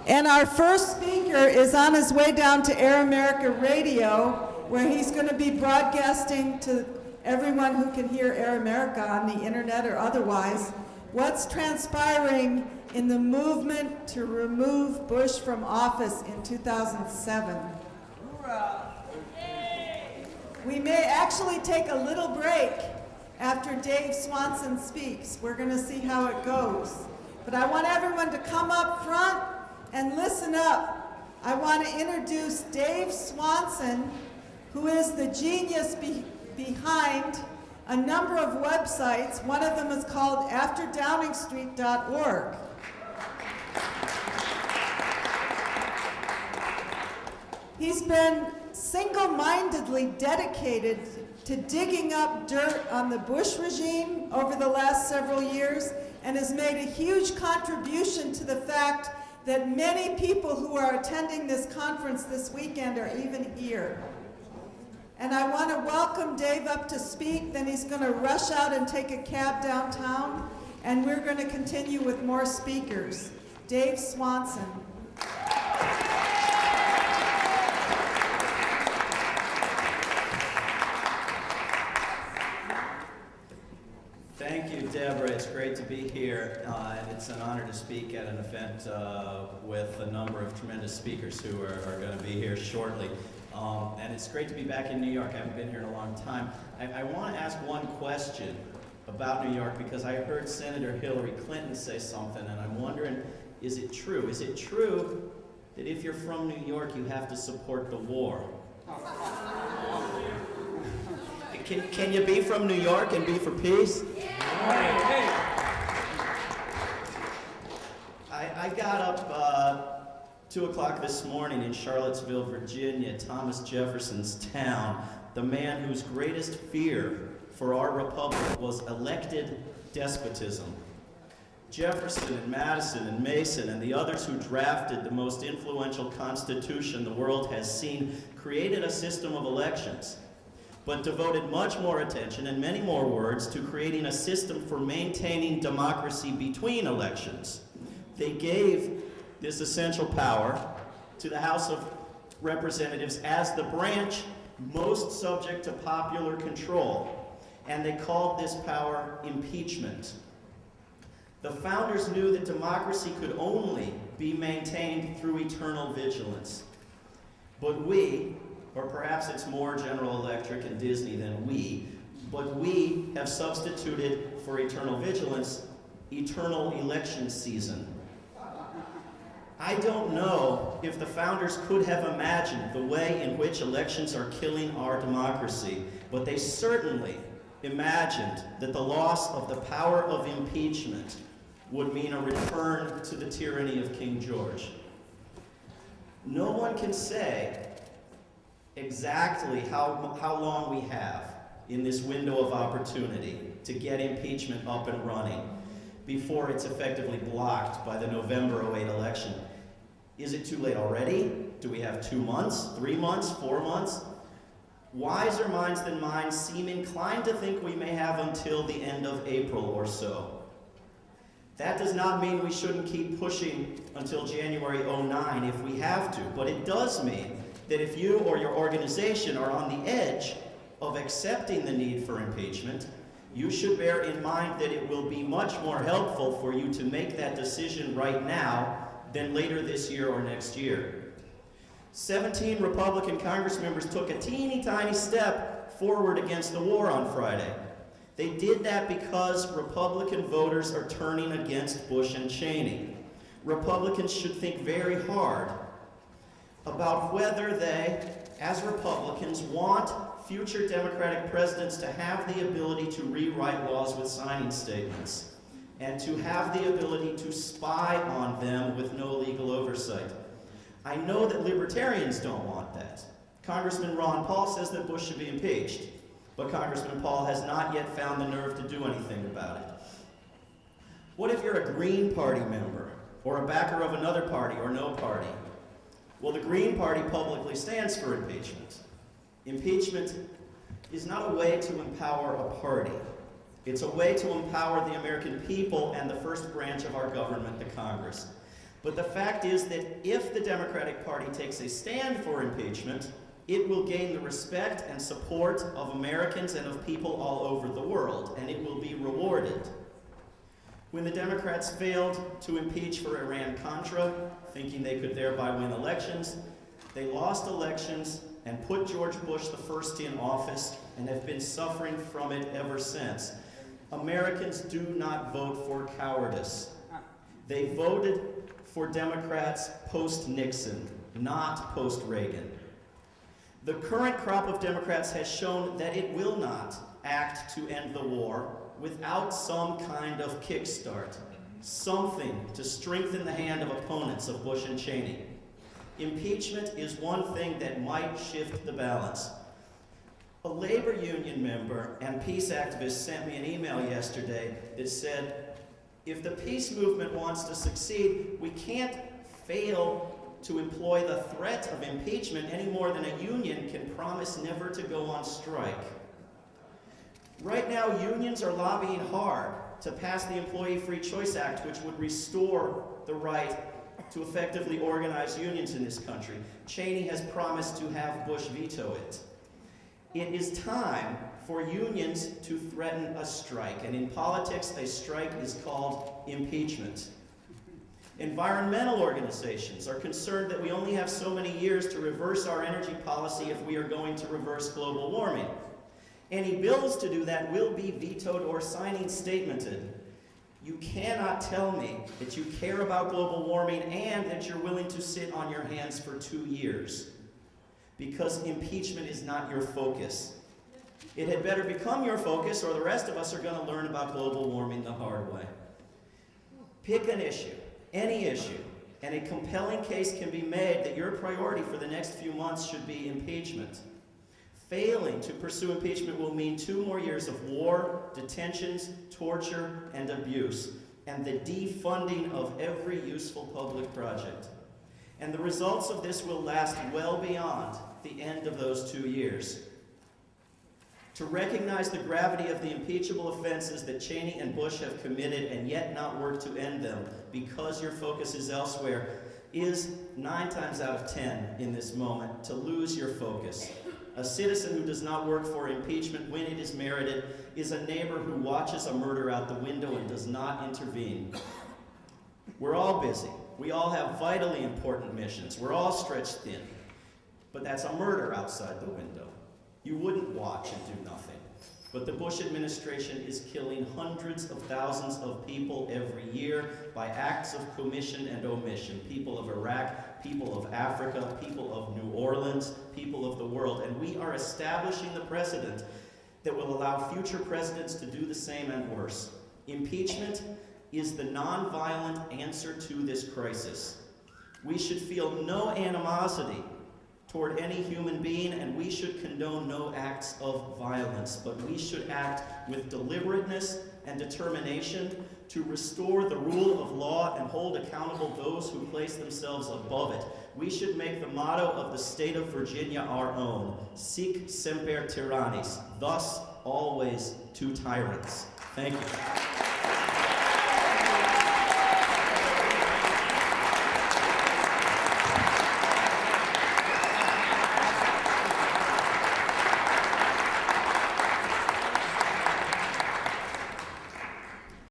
And our first speaker is on his way down to Air America Radio, where he's going to be broadcasting to everyone who can hear Air America on the internet or otherwise what's transpiring in the movement to remove Bush from office in 2007. We may actually take a little break after Dave Swanson speaks. We're going to see how it goes. But I want everyone to come up front and listen up. I want to introduce Dave Swanson, who is the genius behind a number of websites. One of them is called AfterDowningstreet.org. He's been single-mindedly dedicated to digging up dirt on the Bush regime over the last several years and has made a huge contribution to the fact that many people who are attending this conference this weekend are even here. And I want to welcome Dave up to speak, then he's going to rush out and take a cab downtown, and we're going to continue with more speakers. Dave Swanson. Thank you, Deborah. It's great to be here, and it's an honor to speak at an event with a number of tremendous speakers who are going to be here shortly. And it's great to be back in New York. I haven't been here in a long time. I want to ask one question about New York because I heard Senator Hillary Clinton say something, and I'm wondering, is it true? Is it true that if you're from New York, you have to support the war? Can you be from New York and be for peace? I got up 2 o'clock this morning in Charlottesville, Virginia, Thomas Jefferson's town, the man whose greatest fear for our republic was elected despotism. Jefferson and Madison and Mason and the others who drafted the most influential constitution the world has seen created a system of elections, but devoted much more attention and many more words to creating a system for maintaining democracy between elections. They gave this essential power to the House of Representatives as the branch most subject to popular control, and they called this power impeachment. The founders knew that democracy could only be maintained through eternal vigilance. But we, or perhaps it's more General Electric and Disney than but we have substituted for eternal vigilance, eternal election season. I don't know if the founders could have imagined the way in which elections are killing our democracy, but they certainly imagined that the loss of the power of impeachment would mean a return to the tyranny of King George. No one can say exactly how long we have in this window of opportunity to get impeachment up and running before it's effectively blocked by the November '08 election. Is it too late already? Do we have 2 months, 3 months, 4 months? Wiser minds than mine seem inclined to think we may have until the end of April or so. That does not mean we shouldn't keep pushing until January '09 if we have to, but it does mean that if you or your organization are on the edge of accepting the need for impeachment, you should bear in mind that it will be much more helpful for you to make that decision right now than later this year or next year. 17 Republican Congress members took a teeny tiny step forward against the war on Friday. They did that because Republican voters are turning against Bush and Cheney. Republicans should think very hard about whether they, as Republicans, want future Democratic presidents to have the ability to rewrite laws with signing statements and to have the ability to spy on them with no legal oversight. I know that libertarians don't want that. Congressman Ron Paul says that Bush should be impeached, but Congressman Paul has not yet found the nerve to do anything about it. What if you're a Green Party member or a backer of another party or no party? Well, the Green Party publicly stands for impeachment. Impeachment is not a way to empower a party. It's a way to empower the American people and the first branch of our government, the Congress. But the fact is that if the Democratic Party takes a stand for impeachment, it will gain the respect and support of Americans and of people all over the world, and it will be rewarded. When the Democrats failed to impeach for Iran-Contra, thinking they could thereby win elections, they lost elections and put George Bush I in office and have been suffering from it ever since. Americans do not vote for cowardice. They voted for Democrats post-Nixon, not post-Reagan. The current crop of Democrats has shown that it will not act to end the war without some kind of kickstart, something to strengthen the hand of opponents of Bush and Cheney. Impeachment is one thing that might shift the balance. A labor union member and peace activist sent me an email yesterday that said, if the peace movement wants to succeed, we can't fail to employ the threat of impeachment any more than a union can promise never to go on strike. Right now, unions are lobbying hard to pass the Employee Free Choice Act, which would restore the right to effectively organize unions in this country. Cheney has promised to have Bush veto it. It is time for unions to threaten a strike, and in politics, a strike is called impeachment. Environmental organizations are concerned that we only have so many years to reverse our energy policy if we are going to reverse global warming. Any bills to do that will be vetoed or signing statemented. You cannot tell me that you care about global warming and that you're willing to sit on your hands for 2 years, because impeachment is not your focus. It had better become your focus, or the rest of us are going to learn about global warming the hard way. Pick an issue, any issue, and a compelling case can be made that your priority for the next few months should be impeachment. Failing to pursue impeachment will mean 2 more years of war, detentions, torture, and abuse, and the defunding of every useful public project. And the results of this will last well beyond the end of those 2 years. To recognize the gravity of the impeachable offenses that Cheney and Bush have committed and yet not work to end them because your focus is elsewhere is 9 times out of 10 in this moment to lose your focus. A citizen who does not work for impeachment when it is merited is a neighbor who watches a murder out the window and does not intervene. We're all busy. We all have vitally important missions. We're all stretched thin. But that's a murder outside the window. You wouldn't watch and do nothing. But the Bush administration is killing hundreds of thousands of people every year by acts of commission and omission. People of Iraq, people of Africa, people of New Orleans, people of the world. And we are establishing the precedent that will allow future presidents to do the same and worse. Impeachment is the nonviolent answer to this crisis. We should feel no animosity toward any human being, and we should condone no acts of violence, but we should act with deliberateness and determination to restore the rule of law and hold accountable those who place themselves above it. We should make the motto of the state of Virginia our own: sic semper tyrannis, thus always to tyrants. Thank you.